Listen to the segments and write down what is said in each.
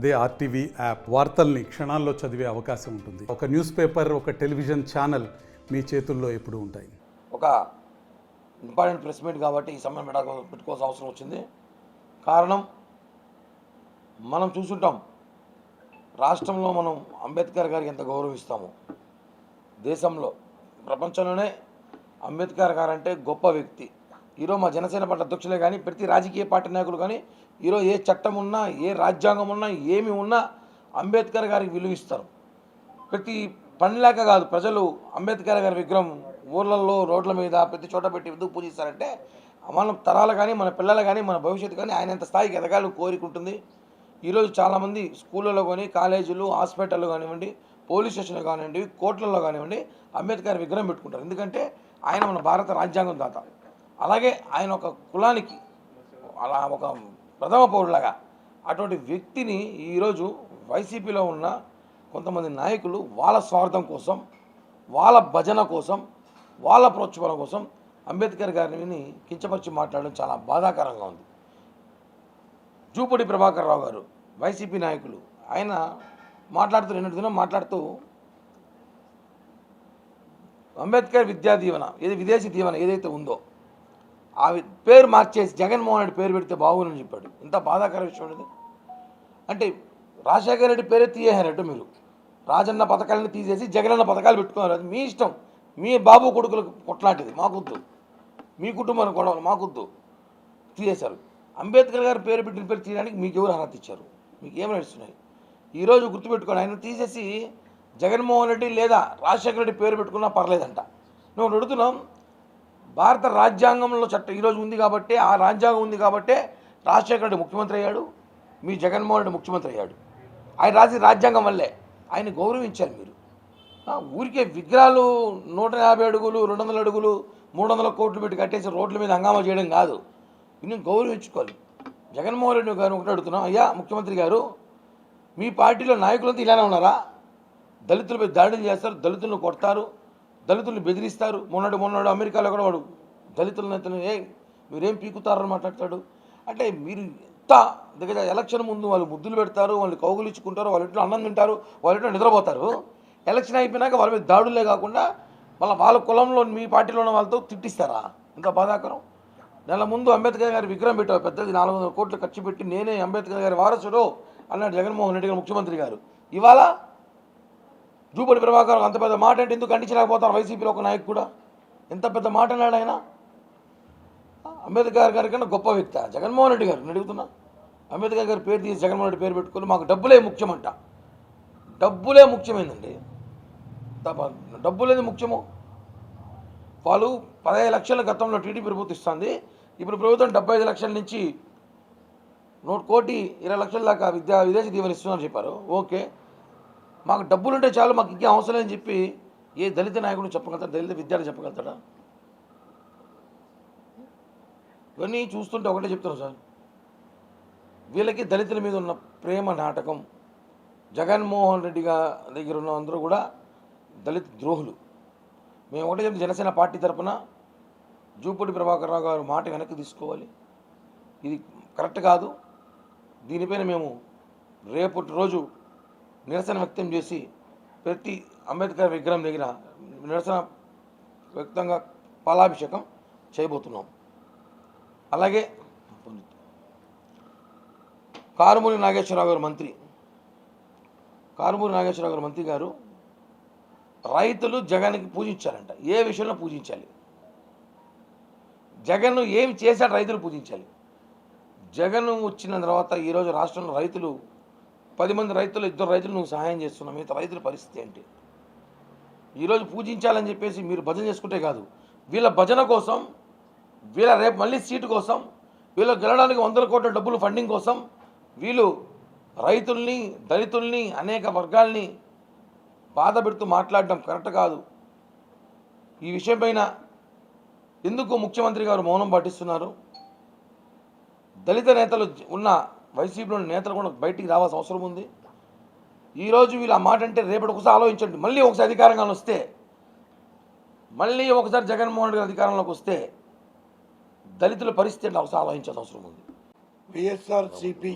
అదే RTV app వార్తల్ని క్షణాల్లో చదివే అవకాశం ఉంటుంది. ఒక న్యూస్ పేపర్, ఒక టెలివిజన్ ఛానల్ మీ చేతుల్లో ఎప్పుడూ ఉంటాయి. ఒక ఇంపార్టెంట్ ప్రెస్ మీట్ కాబట్టి ఈ సమయం పెట్టుకోవాల్సిన అవసరం వచ్చింది. కారణం మనం చూసుంటాం, రాష్ట్రంలో మనం అంబేద్కర్ గారికి ఎంత గౌరవిస్తాము. దేశంలో ప్రపంచంలోనే అంబేద్కర్ గారు అంటే గొప్ప వ్యక్తి. ఈరోజు మా జనసేన పార్టీ అధ్యక్షులే కానీ, ప్రతి రాజకీయ పార్టీ నాయకులు కానీ, ఈరోజు ఏ చట్టం ఉన్నా, ఏ రాజ్యాంగం ఉన్నా, ఏమి ఉన్నా అంబేద్కర్ గారికి విలువిస్తారు. ప్రతి పనిలేక కాదు, ప్రజలు అంబేద్కర్ గారి విగ్రహం ఊర్లలో, రోడ్ల మీద, ప్రతి చోట పెట్టి ఎందుకు పూజిస్తారంటే మన తరాలు కానీ, మన పిల్లలు కానీ, మన భవిష్యత్తు కానీ ఆయన ఎంత స్థాయికి ఎదగాలని కోరికుంటుంది. ఈరోజు చాలామంది స్కూళ్ళలో కానీ, కాలేజీలు, హాస్పిటల్లో కానివ్వండి, పోలీస్ స్టేషన్లో కానివ్వండి, కోర్టులలో కానివ్వండి అంబేద్కర్ విగ్రహం పెట్టుకుంటారు. ఎందుకంటే ఆయన మన భారత రాజ్యాంగం దాత. అలాగే ఆయన ఒక కులానికి అలా ఒక ప్రథమ పౌరులాగా అటువంటి వ్యక్తిని ఈరోజు వైసీపీలో ఉన్న కొంతమంది నాయకులు వాళ్ళ స్వార్థం కోసం, వాళ్ళ భజన కోసం, వాళ్ళ ప్రోత్సాహం కోసం అంబేద్కర్ గారిని కించపరిచి మాట్లాడడం చాలా బాధాకరంగా ఉంది. జూపూడి ప్రభాకర్ రావు గారు వైసీపీ నాయకులు ఆయన మాట్లాడుతూ నిన్నటి దినం మాట్లాడుతూ అంబేద్కర్ విద్యా దీవెన విదేశీ దీవెన ఏదైతే ఉందో ఆ పేరు మార్చేసి జగన్మోహన్ రెడ్డి పేరు పెడితే బాగుందని చెప్పాడు. ఇంత బాధాకర విషయం ఇది. అంటే రాజశేఖర రెడ్డి పేరే తీయేసారట. మీరు రాజన్న పథకాలను తీసేసి జగనన్న పథకాలు పెట్టుకున్నారు. అది మీ ఇష్టం, మీ బాబు కొడుకులకు కొట్లాంటిది, మాకొద్దు. మీ కుటుంబానికి గొడవలు మాకొద్దు. తీసేశారు. అంబేద్కర్ గారు పేరు పెట్టిన పేరు తీయడానికి మీకు ఎవరు అర్హత ఇచ్చారు? మీకు ఏమి నడుస్తున్నాయి? ఈరోజు గుర్తుపెట్టుకోండి, ఆయన తీసేసి జగన్మోహన్ రెడ్డి లేదా రాజశేఖర రెడ్డి పేరు పెట్టుకున్నా పర్లేదంట. నువ్వు అడుగుతున్నాం, భారత రాజ్యాంగంలో చట్టం ఈరోజు ఉంది కాబట్టి, ఆ రాజ్యాంగం ఉంది కాబట్టే రాజశేఖర రెడ్డి ముఖ్యమంత్రి అయ్యాడు, మీ జగన్మోహన్ రెడ్డి ముఖ్యమంత్రి అయ్యాడు. ఆయన రాసిన రాజ్యాంగం వల్లే ఆయన గౌరవించాలి. మీరు ఊరికే విగ్రహాలు 150 అడుగులు, 200 అడుగులు, 300 కోట్లు పెట్టి కట్టేసి రోడ్ల మీద హంగామా చేయడం కాదు. నేను గౌరవించుకోవాలి. జగన్మోహన్ రెడ్డి గారు ఒకటి అడుగుతున్నాం, అయ్యా ముఖ్యమంత్రి గారు, మీ పార్టీలో నాయకులంతా ఇలానే ఉన్నారా? దళితులపై దాడులు చేస్తారు, దళితులను కొడతారు, దళితులను బెదిరిస్తారు. మొన్నడు అమెరికాలో కూడా వాడు దళితుల నేతలు మీరేం పీకుతారని మాట్లాడతాడు. అంటే మీరు ఇంత దగ్గర ఎలక్షన్ ముందు వాళ్ళు ముద్దులు పెడతారు, వాళ్ళు కౌగులు ఇచ్చుకుంటారు, వాళ్ళ ఇంట్లో అన్నం తింటారు, వాళ్ళ ఇంట్లో నిద్రపోతారు. ఎలక్షన్ అయిపోయినాక వాళ్ళ మీద దాడులే కాకుండా మళ్ళీ వాళ్ళ కులంలో మీ పార్టీలో ఉన్న వాళ్ళతో తిట్టిస్తారా? ఇంత బాధాకరం. నెల ముందు అంబేద్కర్ గారి విగ్రహం పెట్టావు, పెద్దది 400 కోట్లు ఖర్చు పెట్టి, నేనే అంబేద్కర్ గారి వారసుడు అన్నాడు జగన్మోహన్ రెడ్డి గారు ముఖ్యమంత్రి గారు. ఇవాళ జూపూడి ప్రభాకర్ అంత పెద్ద మాట అంటే ఎందుకు ఖండించలేకపోతారు? వైసీపీలో ఒక నాయకు కూడా ఎంత పెద్ద మాట అన్నాడు ఆయన. అంబేద్కర్ గారి కన్నా గొప్ప వ్యక్తి జగన్మోహన్ రెడ్డి గారు. నేను అడుగుతున్నా, అంబేద్కర్ గారి పేరు తీసి జగన్మోహన్ రెడ్డి పేరు పెట్టుకుని మాకు డబ్బులే ముఖ్యమంట. డబ్బులే ముఖ్యమైందండి. డబ్బులేది ముఖ్యము. వాళ్ళు 15 లక్షల గతంలో టీడీపీ ప్రభుత్వం ఇస్తుంది. ఇప్పుడు ప్రభుత్వం 75 లక్షల నుంచి 1 కోటి 20 లక్షల దాకా విదేశీ దీవెన ఇస్తున్నారని చెప్పారు. ఓకే, మాకు డబ్బులుంటే చాలు, మాకు ఇంకేం అవసరం లేదని చెప్పి ఏ దళిత నాయకుడు చెప్పగలుగుతాడు? దళిత విద్యార్థి చెప్పగలుగుతాడా? ఇవన్నీ చూస్తుంటే ఒకటే చెప్తాను సార్, వీళ్ళకి దళితుల మీద ఉన్న ప్రేమ నాటకం. జగన్మోహన్ రెడ్డి దగ్గర ఉన్న అందరూ కూడా దళిత ద్రోహులు. మేము ఒకటే చెప్తే, జనసేన పార్టీ తరఫున జూపూడి ప్రభాకర్ రావు గారు మాట వెనక్కి తీసుకోవాలి. ఇది కరెక్ట్ కాదు. దీనిపైన మేము రేపటి రోజు నిరసన వ్యక్తం చేసి ప్రతి అంబేద్కర్ విగ్రహం దగ్గర నిరసన వ్యక్తంగా పాలాభిషేకం చేయబోతున్నాం. అలాగే కారుమూరి నాగేశ్వరరావు గారు మంత్రి గారు రైతులు జగన్కి పూజించారంట. ఏ విషయంలో పూజించాలి? జగన్ ఏమి చేశాడు? రైతులు పూజించాలి. జగన్ వచ్చిన తర్వాత ఈరోజు రాష్ట్రంలో రైతులు 10 మంది రైతులు, 2 రైతులు నువ్వు సహాయం చేస్తున్నావు, మిగతా రైతుల పరిస్థితి ఏంటి? ఈరోజు పూజించాలని చెప్పేసి మీరు భజన చేసుకుంటే కాదు, వీళ్ళ భజన కోసం, వీళ్ళ రేపు మళ్ళీ సీటు కోసం, వీళ్ళు గెలవడానికి 100 కోట్ల డబ్బులు ఫండింగ్ కోసం వీళ్ళు రైతుల్ని, దళితుల్ని, అనేక వర్గాల్ని బాధ పెడుతూ మాట్లాడడం కరెక్ట్ కాదు. ఈ విషయం పైన ఎందుకు ముఖ్యమంత్రి గారు మౌనం పాటిస్తున్నారు? దళిత నేతలు ఉన్న వైసీపీలోని నేతలు కూడా బయటికి రావాల్సిన అవసరం ఉంది. ఈరోజు వీళ్ళు ఆ మాట అంటే రేపటి ఒకసారి ఆలోచించండి. మళ్ళీ ఒకసారి అధికారంగా వస్తే, మళ్ళీ ఒకసారి జగన్మోహన్ రెడ్డి అధికారంలోకి వస్తే దళితుల పరిస్థితి అంటే ఒకసారి ఆలోచించాల్సిన అవసరం ఉంది. వైఎస్ఆర్సీపీ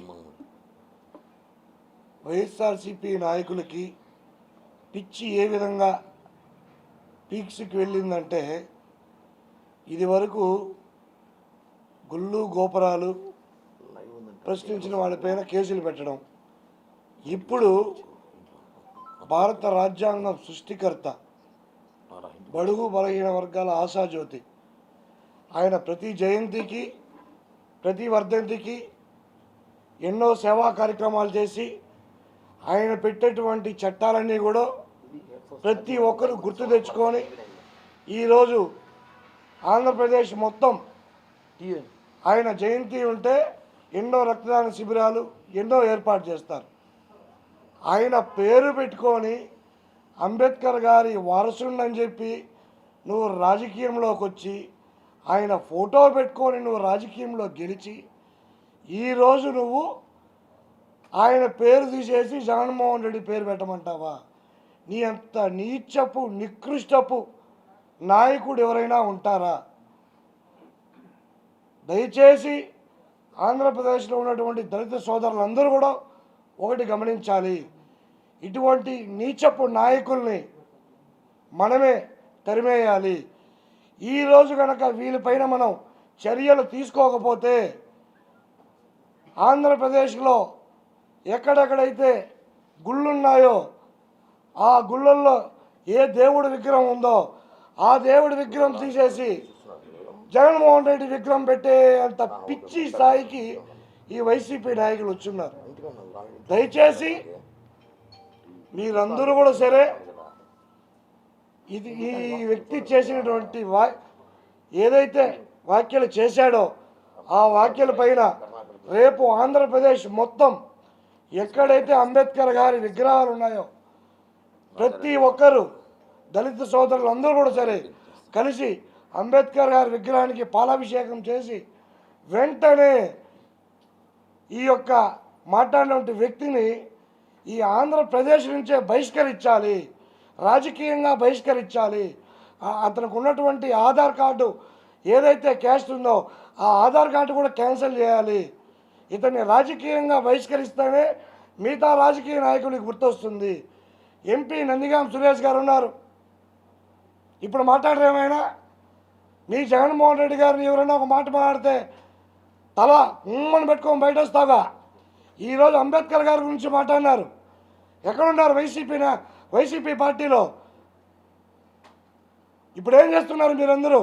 వైఎస్ఆర్సీపీ నాయకులకి పిచ్చి ఏ విధంగా పీక్స్కి వెళ్ళిందంటే, ఇది వరకు గుళ్ళు గోపురాలు ప్రశ్నించిన వాళ్ళపైన కేసులు పెట్టడం, ఇప్పుడు భారత రాజ్యాంగం సృష్టికర్త, బడుగు బలహీన వర్గాల ఆశాజ్యోతి, ఆయన ప్రతి జయంతికి ప్రతి వర్ధంతికి ఎన్నో సేవా కార్యక్రమాలు చేసి ఆయన పెట్టేటువంటి చట్టాలన్నీ కూడా ప్రతి ఒక్కరు గుర్తు తెచ్చుకొని ఈరోజు ఆంధ్రప్రదేశ్ మొత్తం ఆయన జయంతి ఉంటే ఎన్నో రక్తదాన శిబిరాలు ఎన్నో ఏర్పాటు చేస్తారు. ఆయన పేరు పెట్టుకొని అంబేద్కర్ గారి వారసుడని చెప్పి నువ్వు రాజకీయంలోకి వచ్చి ఆయన ఫోటో పెట్టుకొని నువ్వు రాజకీయంలో గెలిచి ఈరోజు నువ్వు ఆయన పేరు తీసేసి జగన్మోహన్ రెడ్డి పేరు పెట్టమంటావా? నీ అంత నీచపు నికృష్టపు నాయకుడు ఎవరైనా ఉంటారా? దయచేసి ఆంధ్రప్రదేశ్లో ఉన్నటువంటి దళిత సోదరులందరూ కూడా ఒకటి గమనించాలి, ఇటువంటి నీచపు నాయకుల్ని మనమే తరిమేయాలి. ఈరోజు కనుక వీళ్ళపైన మనం చర్యలు తీసుకోకపోతే ఆంధ్రప్రదేశ్లో ఎక్కడెక్కడైతే గుళ్ళున్నాయో ఆ గుళ్ళల్లో ఏ దేవుడి విగ్రహం ఉందో ఆ దేవుడి విగ్రహం తీసేసి జగన్మోహన్ రెడ్డి విగ్రహం పెట్టే అంత పిచ్చి స్థాయికి ఈ వైసీపీ నాయకులు వచ్చున్నారు. దయచేసి మీరందరూ కూడా సరే, ఇది ఈ వ్యక్తి చేసినటువంటి ఏదైతే వ్యాఖ్యలు చేశాడో ఆ వ్యాఖ్యల పైన రేపు ఆంధ్రప్రదేశ్ మొత్తం ఎక్కడైతే అంబేద్కర్ గారి విగ్రహాలు ఉన్నాయో ప్రతి ఒక్కరు దళిత సోదరులు అందరూ కూడా సరే కలిసి అంబేద్కర్ గారి విగ్రహానికి పాలాభిషేకం చేసి వెంటనే ఈ యొక్క మాట్లాడినటువంటి వ్యక్తిని ఈ ఆంధ్రప్రదేశ్ నుంచే బహిష్కరించాలి, రాజకీయంగా బహిష్కరించాలి. అతనికి ఉన్నటువంటి ఆధార్ కార్డు ఏదైతే క్యాస్ట్ ఉందో ఆ ఆధార్ కార్డు కూడా క్యాన్సిల్ చేయాలి. ఇతన్ని రాజకీయంగా బహిష్కరిస్తేనే మిగతా రాజకీయ నాయకులకు గుర్తొస్తుంది. ఎంపీ నందిగాం సురేష్ గారు ఉన్నారు, ఇప్పుడు మాట్లాడరు ఏమైనా? మీ జగన్మోహన్ రెడ్డి గారిని ఎవరైనా ఒక మాట మాట్లాడితే తల ఉమ్మని పెట్టుకొని బయట వస్తావా? ఈరోజు అంబేద్కర్ గారి గురించి మాట్లాడినారు, ఎక్కడున్నారు వైసీపీ పార్టీలో? ఇప్పుడు ఏం చేస్తున్నారు మీరందరూ?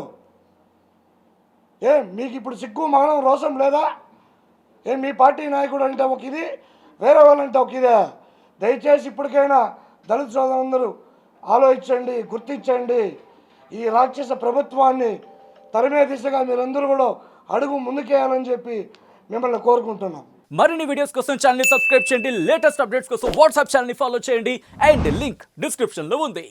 మీకు ఇప్పుడు సిగ్గు మానం రోషం లేదా? మీ పార్టీ నాయకుడు అంటే ఒక ఇది, వేరే వాళ్ళంటే ఒక ఇదే. దయచేసి ఇప్పటికైనా దళిత సోదరులందరూ ఆలోచించండి, గుర్తించండి. ఈ రాక్షస ప్రభుత్వాన్ని తరిమే దిశగా మీరందరూ కూడా అడుగు ముందుకేయాలని చెప్పి మిమ్మల్ని కోరుకుంటున్నాం. మరిన్ని వీడియోస్ కోసం ఛానల్ ని సబ్స్క్రైబ్ చేయండి, లేటెస్ట్ అప్డేట్స్ కోసం వాట్సాప్ ఛానల్ ని ఫాలో చేయండి అండ్ లింక్ డిస్క్రిప్షన్ లో ఉంది.